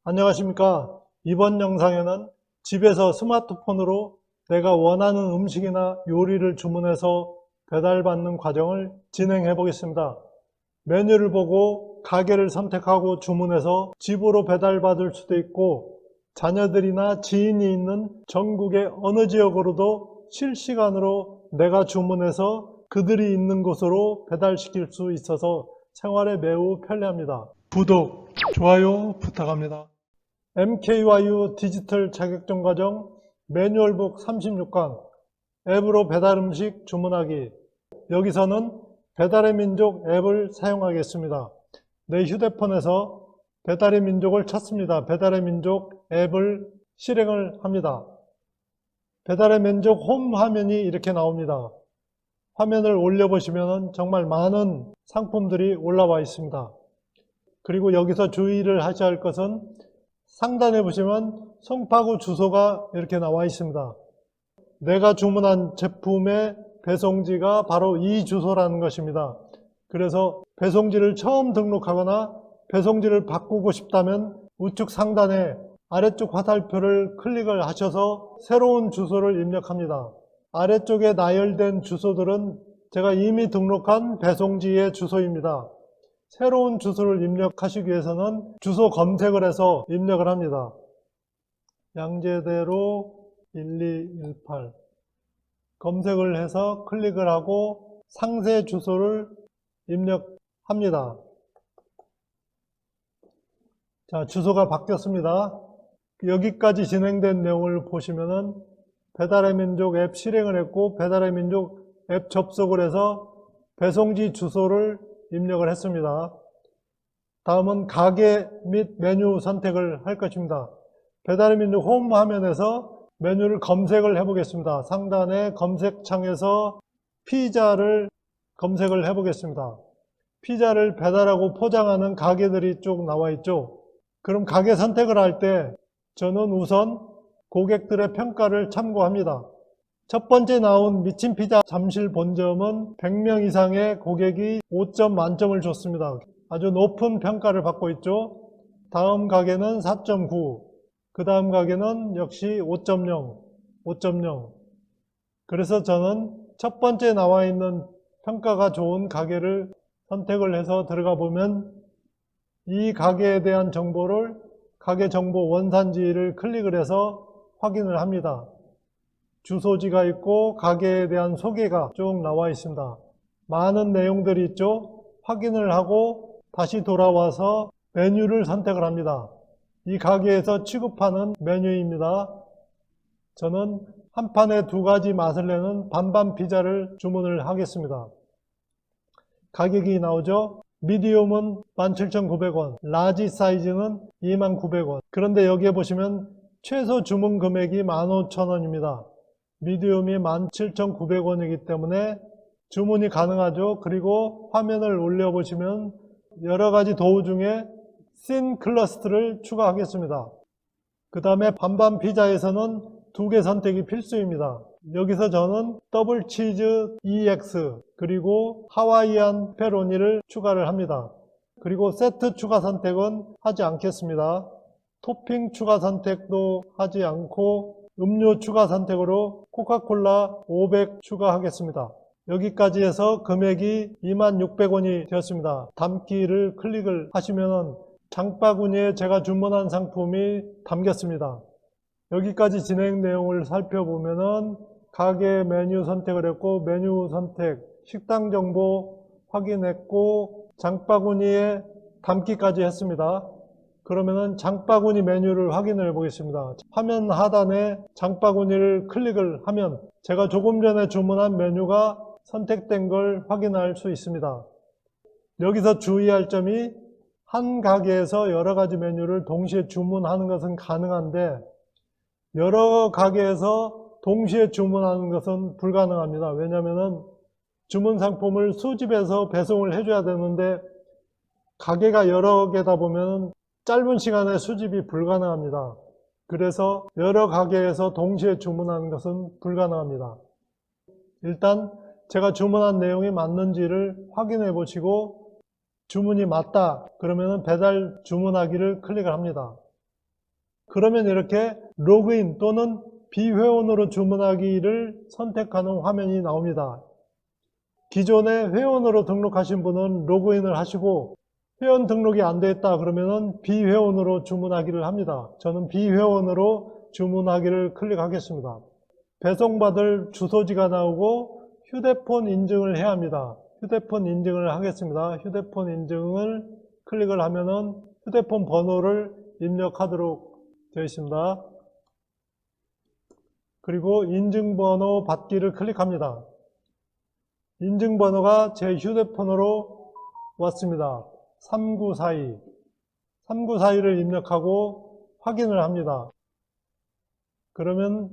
안녕하십니까. 이번 영상에는 집에서 스마트폰으로 내가 원하는 음식이나 요리를 주문해서 배달받는 과정을 진행해 보겠습니다. 메뉴를 보고 가게를 선택하고 주문해서 집으로 배달받을 수도 있고, 자녀들이나 지인이 있는 전국의 어느 지역으로도 실시간으로 내가 주문해서 그들이 있는 곳으로 배달시킬 수 있어서 생활에 매우 편리합니다. 구독, 좋아요 부탁합니다. MKYU 디지털 자격증 과정 매뉴얼북 36강 앱으로 배달음식 주문하기. 여기서는 배달의 민족 앱을 사용하겠습니다. 내 휴대폰에서 배달의 민족을 찾습니다. 배달의 민족 앱을 실행을 합니다. 배달의 민족 홈 화면이 이렇게 나옵니다. 화면을 올려보시면 정말 많은 상품들이 올라와 있습니다. 그리고 여기서 주의를 하셔야 할 것은 상단에 보시면 송파구 주소가 이렇게 나와 있습니다. 내가 주문한 제품의 배송지가 바로 이 주소라는 것입니다. 그래서 배송지를 처음 등록하거나 배송지를 바꾸고 싶다면 우측 상단에 아래쪽 화살표를 클릭을 하셔서 새로운 주소를 입력합니다. 아래쪽에 나열된 주소들은 제가 이미 등록한 배송지의 주소입니다. 새로운 주소를 입력하시기 위해서는 주소 검색을 해서 입력을 합니다. 양재대로 1218 검색을 해서 클릭을 하고 상세 주소를 입력합니다. 자, 주소가 바뀌었습니다. 여기까지 진행된 내용을 보시면은 배달의 민족 앱 실행을 했고, 배달의 민족 앱 접속을 해서 배송지 주소를 입력을 했습니다. 다음은 가게 및 메뉴 선택을 할 것입니다. 배달의 민족 홈 화면에서 메뉴를 검색을 해보겠습니다. 상단의 검색창에서 피자를 검색을 해보겠습니다. 피자를 배달하고 포장하는 가게들이 쭉 나와 있죠. 그럼 가게 선택을 할 때 저는 우선 고객들의 평가를 참고합니다. 첫 번째 나온 미친피자 잠실 본점은 100명 이상의 고객이 5점 만점을 줬습니다. 아주 높은 평가를 받고 있죠. 다음 가게는 4.9, 그 다음 가게는 역시 5.0, 5.0. 그래서 저는 첫 번째 나와 있는 평가가 좋은 가게를 선택을 해서 들어가 보면 이 가게에 대한 정보를 가게 정보 원산지를 클릭을 해서 확인을 합니다. 주소지가 있고 가게에 대한 소개가 쭉 나와 있습니다. 많은 내용들이 있죠. 확인을 하고 다시 돌아와서 메뉴를 선택을 합니다. 이 가게에서 취급하는 메뉴입니다. 저는 한 판에 2가지 맛을 내는 반반 피자를 주문을 하겠습니다. 가격이 나오죠. 미디움은 17,900원, 라지 사이즈는 29,900원. 그런데 여기에 보시면 최소 주문 금액이 15,000원입니다. 미디움이 17,900원이기 때문에 주문이 가능하죠. 그리고 화면을 올려보시면 여러가지 도우 중에 씬 클러스트를 추가하겠습니다. 그 다음에 반반 피자에서는 2개 선택이 필수입니다. 여기서 저는 더블 치즈 EX 그리고 하와이안 페로니를 추가를 합니다. 그리고 세트 추가 선택은 하지 않겠습니다. 토핑 추가 선택도 하지 않고 음료 추가 선택으로 코카콜라 500 추가하겠습니다. 여기까지 해서 금액이 26,600원이 되었습니다. 담기를 클릭을 하시면 장바구니에 제가 주문한 상품이 담겼습니다. 여기까지 진행 내용을 살펴보면은 가게 메뉴 선택을 했고, 메뉴 선택, 식당 정보 확인했고, 장바구니에 담기까지 했습니다. 그러면은 장바구니 메뉴를 확인해 보겠습니다. 화면 하단에 장바구니를 클릭을 하면 제가 조금 전에 주문한 메뉴가 선택된 걸 확인할 수 있습니다. 여기서 주의할 점이 한 가게에서 여러 가지 메뉴를 동시에 주문하는 것은 가능한데 여러 가게에서 동시에 주문하는 것은 불가능합니다. 왜냐하면 주문 상품을 수집해서 배송을 해줘야 되는데 가게가 여러 개다 보면 짧은 시간에 수집이 불가능합니다. 그래서 여러 가게에서 동시에 주문하는 것은 불가능합니다. 일단 제가 주문한 내용이 맞는지를 확인해 보시고 주문이 맞다 그러면 배달 주문하기를 클릭을 합니다. 그러면 이렇게 로그인 또는 비회원으로 주문하기를 선택하는 화면이 나옵니다. 기존에 회원으로 등록하신 분은 로그인을 하시고 회원 등록이 안 되어 있다 그러면은 비회원으로 주문하기를 합니다. 저는 비회원으로 주문하기를 클릭하겠습니다. 배송받을 주소지가 나오고 휴대폰 인증을 해야 합니다. 휴대폰 인증을 하겠습니다. 휴대폰 인증을 클릭을 하면은 휴대폰 번호를 입력하도록 되어 있습니다. 그리고 인증번호 받기를 클릭합니다. 인증번호가 제 휴대폰으로 왔습니다. 3942를 입력하고 확인을 합니다. 그러면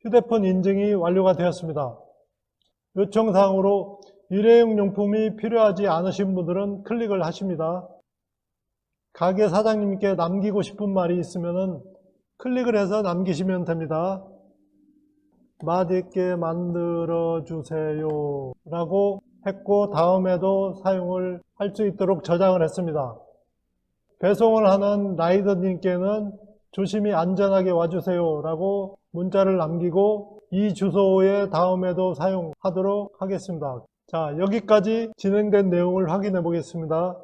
휴대폰 인증이 완료가 되었습니다. 요청사항으로 일회용 용품이 필요하지 않으신 분들은 클릭을 하십니다. 가게 사장님께 남기고 싶은 말이 있으면 클릭을 해서 남기시면 됩니다. 맛있게 만들어주세요 라고 했고 다음에도 사용을 할 수 있도록 저장을 했습니다. 배송을 하는 라이더님께는 조심히 안전하게 와주세요 라고 문자를 남기고 이 주소에 다음에도 사용하도록 하겠습니다. 자, 여기까지 진행된 내용을 확인해 보겠습니다.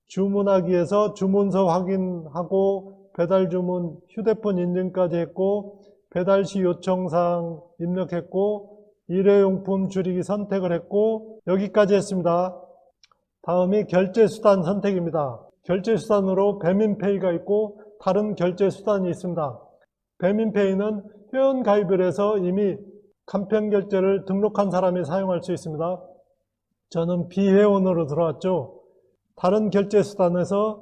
주문하기에서 주문서 확인하고 배달 주문 휴대폰 인증까지 했고 배달 시 요청사항 입력했고 일회용품 줄이기 선택을 했고 여기까지 했습니다. 다음이 결제수단 선택입니다. 결제수단으로 배민페이가 있고 다른 결제수단이 있습니다. 배민페이는 회원가입을 해서 이미 간편결제를 등록한 사람이 사용할 수 있습니다. 저는 비회원으로 들어왔죠. 다른 결제수단에서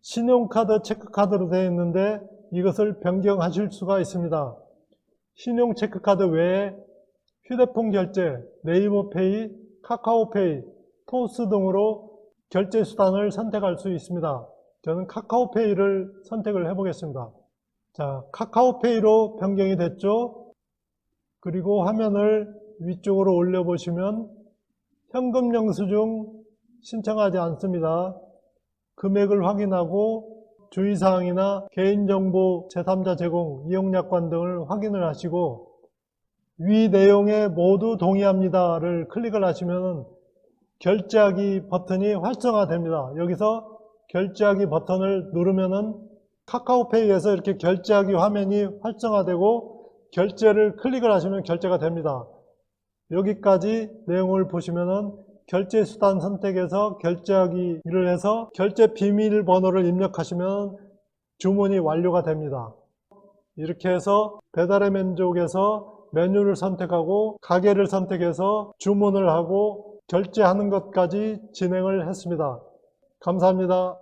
신용카드, 체크카드로 되어 있는데 이것을 변경하실 수가 있습니다. 신용 체크카드 외에 휴대폰 결제, 네이버페이, 카카오페이, 토스 등으로 결제수단을 선택할 수 있습니다. 저는 카카오페이를 선택을 해보겠습니다. 자, 카카오페이로 변경이 됐죠. 그리고 화면을 위쪽으로 올려보시면 현금 영수증 신청하지 않습니다. 금액을 확인하고 주의사항이나 개인정보 제3자 제공, 이용약관 등을 확인을 하시고 위 내용에 모두 동의합니다를 클릭을 하시면 결제하기 버튼이 활성화됩니다. 여기서 결제하기 버튼을 누르면은 카카오페이에서 이렇게 결제하기 화면이 활성화되고 결제를 클릭을 하시면 결제가 됩니다. 여기까지 내용을 보시면은 결제 수단 선택에서 결제하기를 해서 결제 비밀번호를 입력하시면 주문이 완료가 됩니다. 이렇게 해서 배달의 민족에서 메뉴를 선택하고 가게를 선택해서 주문을 하고 결제하는 것까지 진행을 했습니다. 감사합니다.